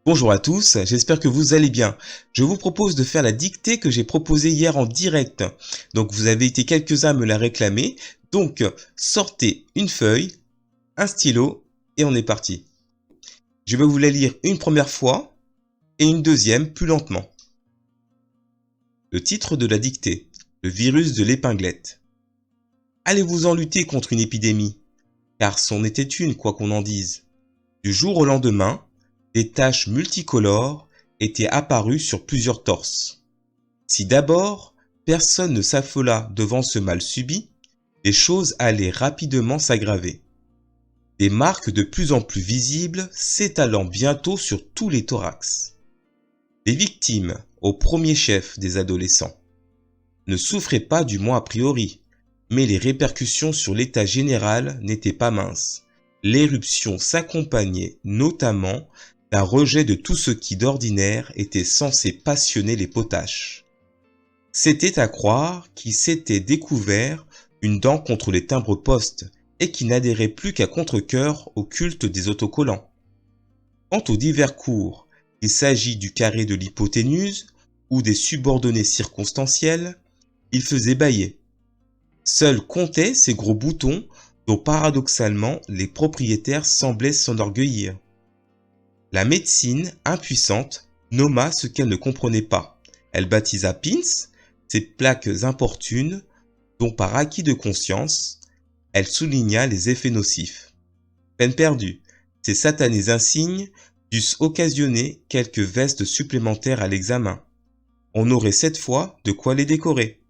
Bonjour à tous, j'espère que vous allez bien. Je vous propose de faire la dictée que j'ai proposée hier en direct. Donc vous avez été quelques-uns à me la réclamer. Donc sortez une feuille, un stylo et on est parti. Je vais vous la lire une première fois et une deuxième plus lentement. Le titre de la dictée, le virus de l'épinglette. Allez-vous-en lutter contre une épidémie? Car c'en était une, quoi qu'on en dise. Du jour au lendemain, des taches multicolores étaient apparues sur plusieurs torses. Si d'abord, personne ne s'affola devant ce mal subi, les choses allaient rapidement s'aggraver. Des marques de plus en plus visibles s'étalant bientôt sur tous les thorax. Les victimes, au premier chef des adolescents, ne souffraient pas du moins a priori, mais les répercussions sur l'état général n'étaient pas minces. L'éruption s'accompagnait notamment d'un rejet de tout ce qui d'ordinaire était censé passionner les potaches. C'était à croire qu'ils s'étaient découvert une dent contre les timbres-poste et qui n'adhéraient plus qu'à contre-cœur au culte des autocollants. Quant aux divers cours, qu'il s'agit du carré de l'hypoténuse ou des subordonnées circonstancielles, ils faisaient bâiller. Seuls comptaient ces gros boutons dont paradoxalement les propriétaires semblaient s'enorgueillir. La médecine, impuissante, nomma ce qu'elle ne comprenait pas. Elle baptisa pins, ces plaques importunes dont par acquis de conscience, elle souligna les effets nocifs. Peine perdue, ces satanés insignes dussent occasionner quelques vestes supplémentaires à l'examen. On aurait cette fois de quoi les décorer.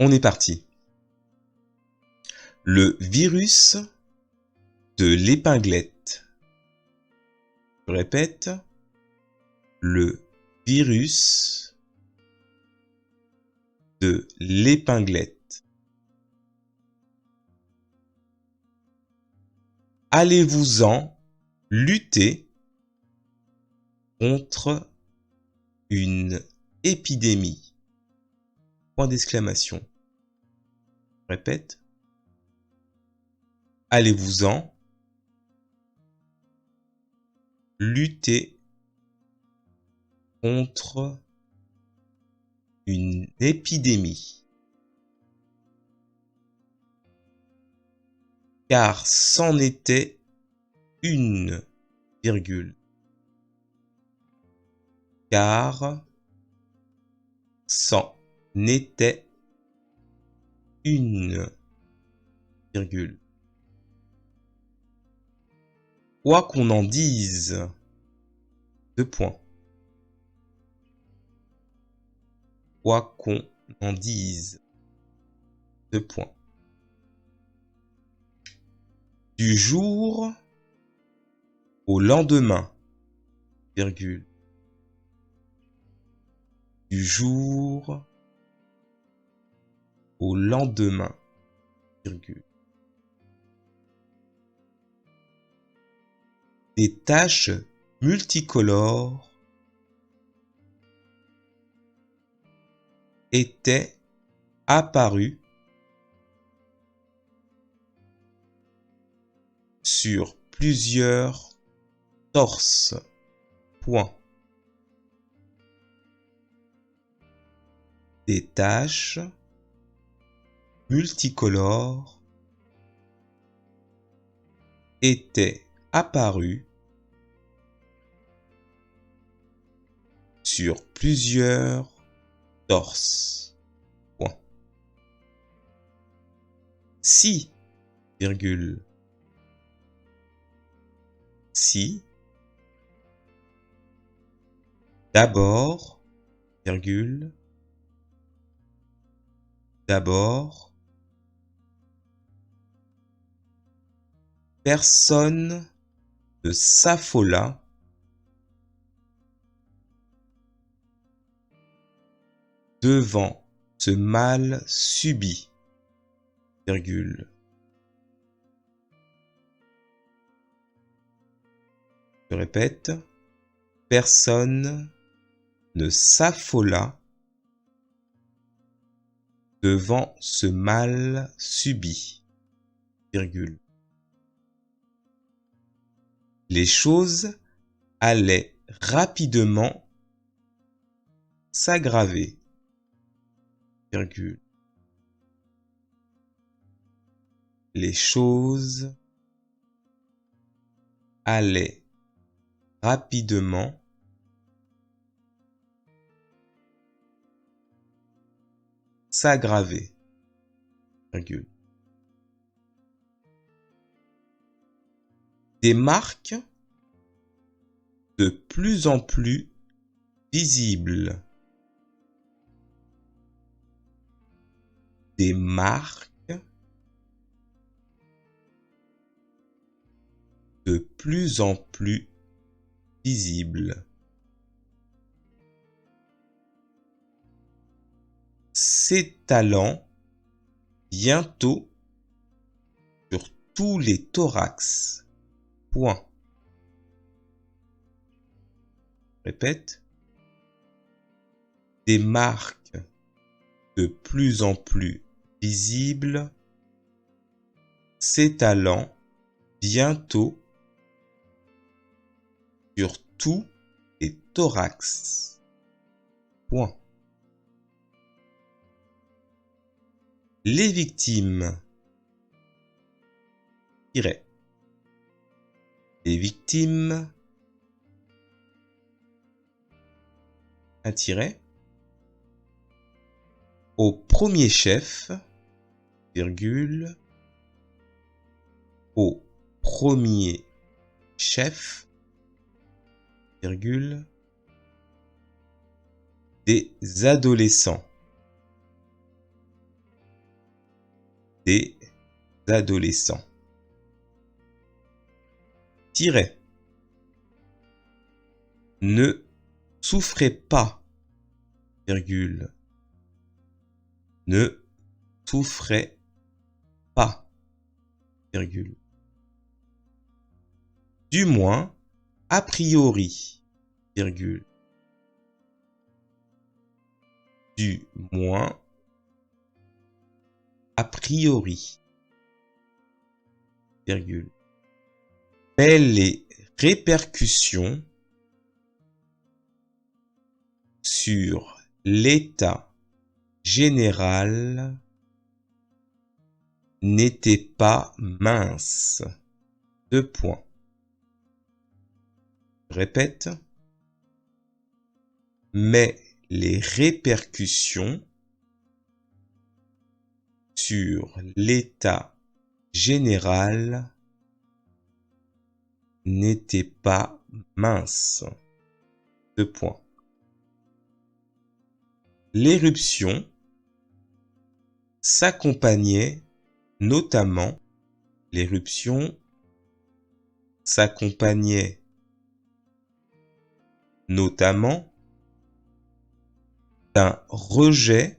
On est parti. Le virus de l'épinglette. Je répète, le virus de l'épinglette. Allez-vous-en lutter contre une épidémie? Point d'exclamation. Je répète. Allez-vous-en lutter contre une épidémie? Car c'en était une, virgule. Car c'en était une, virgule. Quoi qu'on en dise, deux points. Quoi qu'on en dise, deux points. Du jour au lendemain, virgule. Du jour au lendemain, virgule. Des taches multicolores étaient apparues sur plusieurs torses. Point. Des taches multicolores étaient apparues sur plusieurs torses. Point. Si, virgule. Si, d'abord, virgule, d'abord, personne ne s'affola devant ce mal subi, virgule. Je répète, personne ne s'affola devant ce mal subi, virgule. les choses allaient rapidement s'aggraver, virgule. Les choses allaient rapidement s'aggraver, virgule. Des marques de plus en plus visibles. Des marques de plus en plus visibles. S'étalant bientôt sur tous les thorax. Point. Répète. Des marques de plus en plus visibles s'étalant bientôt sur tous les thorax. Point. Les victimes. Tiret. Les victimes. Un tiret. Au premier chef, virgule, au premier chef, virgule, des adolescents. Des adolescents. Tiret. Ne souffrez pas, virgule. Ne souffrez pas, virgule. Du moins, a priori, virgule. Du moins, a priori, virgule. Mais les répercussions sur l'état général n'étaient pas minces. Deux points. Répète. Mais les répercussions sur l'état général n'étaient pas minces. Deux points. L'éruption s'accompagnait notamment, l'éruption s'accompagnait notamment d'un rejet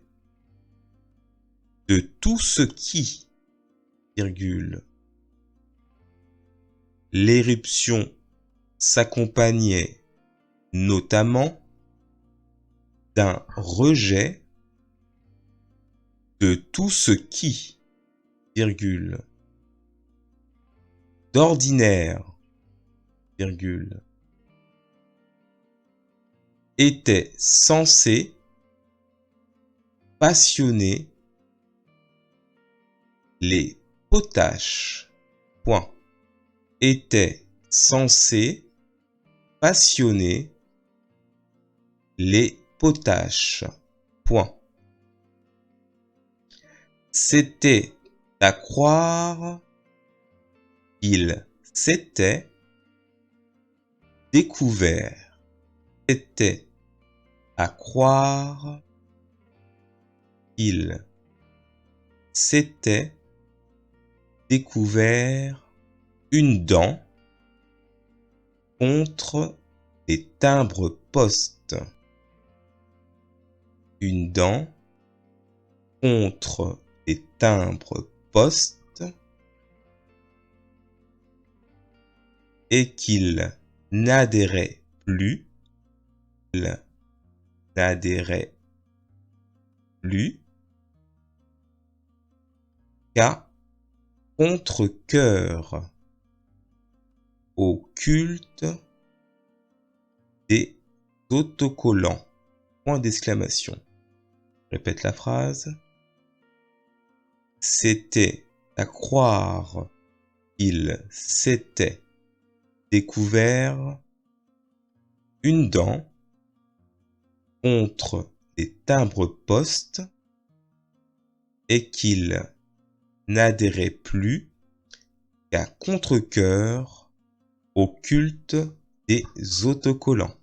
de tout ce qui, virgule. L'éruption s'accompagnait notamment d'un rejet de tout ce qui, virgule. D'ordinaire, virgule. Était censé passionner les potaches. Point. Était censé passionner les potaches. Point. C'était à croire qu'il s'était découvert. C'était à croire qu'il s'était découvert une dent contre les timbres-poste. Une dent contre les timbres-poste et qu'il n'adhérait plus, qu'à contre-cœur. au culte des autocollants. Point d'exclamation. Répète la phrase. C'était à croire qu'il s'était découvert une dent contre les timbres-poste et qu'il n'adhérait plus qu'à contre-cœur au culte des autocollants.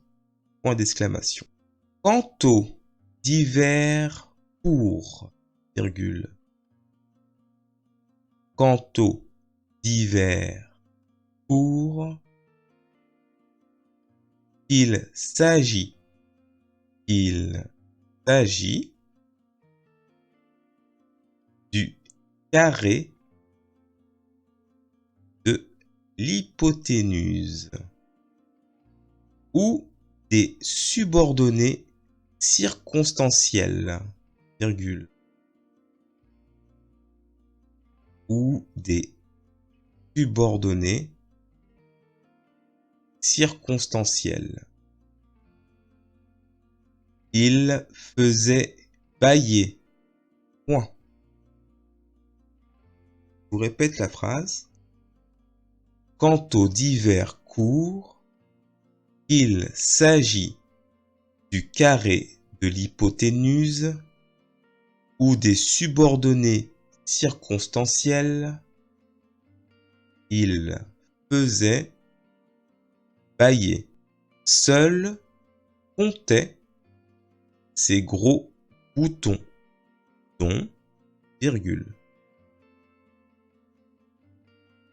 Point d'exclamation. Quant aux divers pour, virgule. Quant aux divers pour, il s'agit du carré de l'hypoténuse ou des subordonnées circonstancielles, virgule, ou des subordonnées circonstancielles. Il faisait bâiller. Point. Je vous répète la phrase. Quant aux divers cours, il s'agit du carré de l'hypoténuse ou des subordonnées circonstancielles. Il faisait bâiller. Seul comptait ses gros boutons, dont, virgule.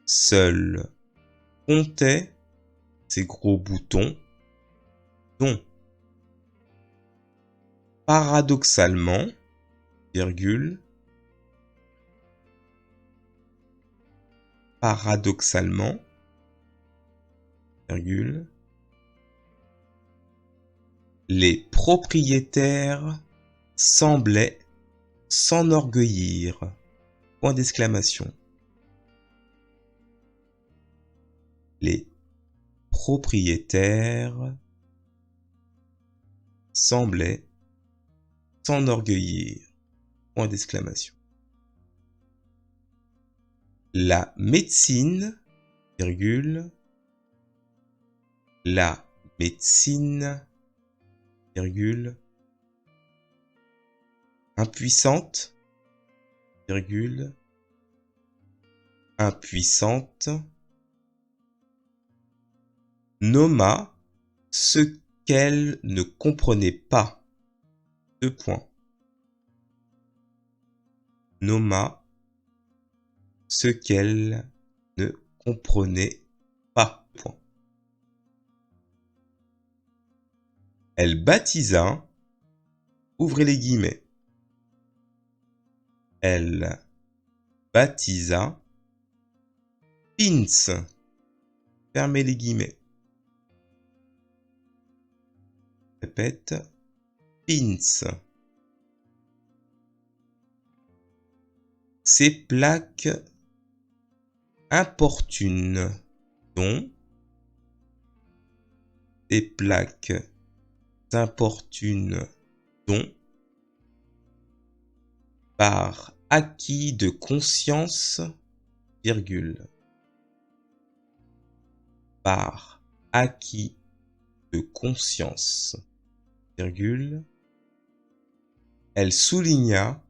Seul comptait ses gros boutons, dont. Paradoxalement, virgule. Paradoxalement, virgule. Les propriétaires semblaient s'enorgueillir. Point d'exclamation. Les propriétaires semblaient s'enorgueillir. Point d'exclamation. La médecine, virgule. La médecine, virgule. Impuissante, virgule. Impuissante. Nomma ce qu'elle ne comprenait pas. Deux points. Nomma ce qu'elle ne comprenait pas. Point. Elle baptisa, ouvrez les guillemets. Elle baptisa Pins, fermez les guillemets. Répète, Pins. Ces plaques importunes, dont des plaques importunes, dont par acquis de conscience, virgule, par acquis de conscience, virgule, elle souligna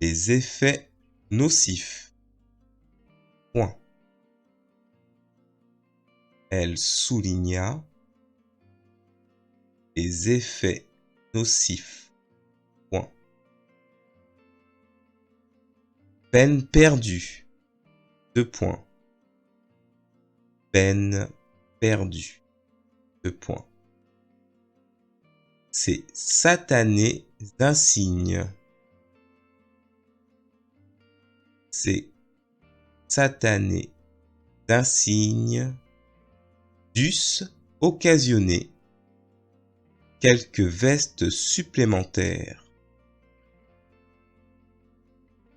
les effets nocifs. Point. Elle souligna les effets nocifs. Point. Peine perdue. Deux points. Peine perdue. Deux points. Ces satanés insignes. Ces satanés insignes dussent occasionner quelques vestes supplémentaires.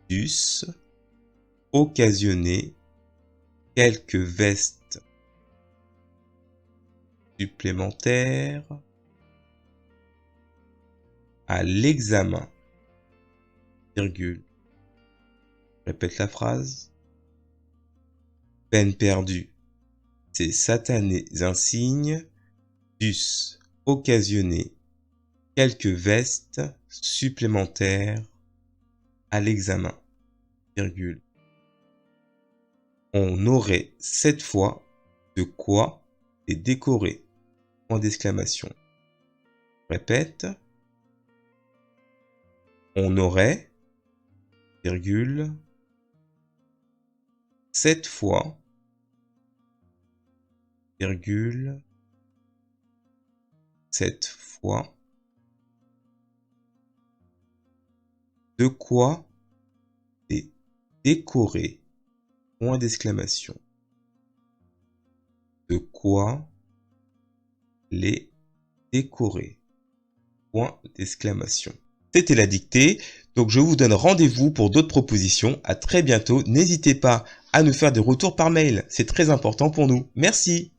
Dussent occasionner quelques vestes supplémentaires à l'examen, virgule. Je répète la phrase. Peine perdue, ces satanés insignes dussent occasionner quelques vestes supplémentaires à l'examen, virgule. On aurait cette fois de quoi les décorer, point d'exclamation. Répète. On aurait, virgule, cette fois, virgule, cette fois, de quoi les décorer, point d'exclamation. De quoi les décorer, point d'exclamation. C'était la dictée, donc je vous donne rendez-vous pour d'autres propositions. À très bientôt. N'hésitez pas à nous faire des retours par mail, c'est très important pour nous. Merci.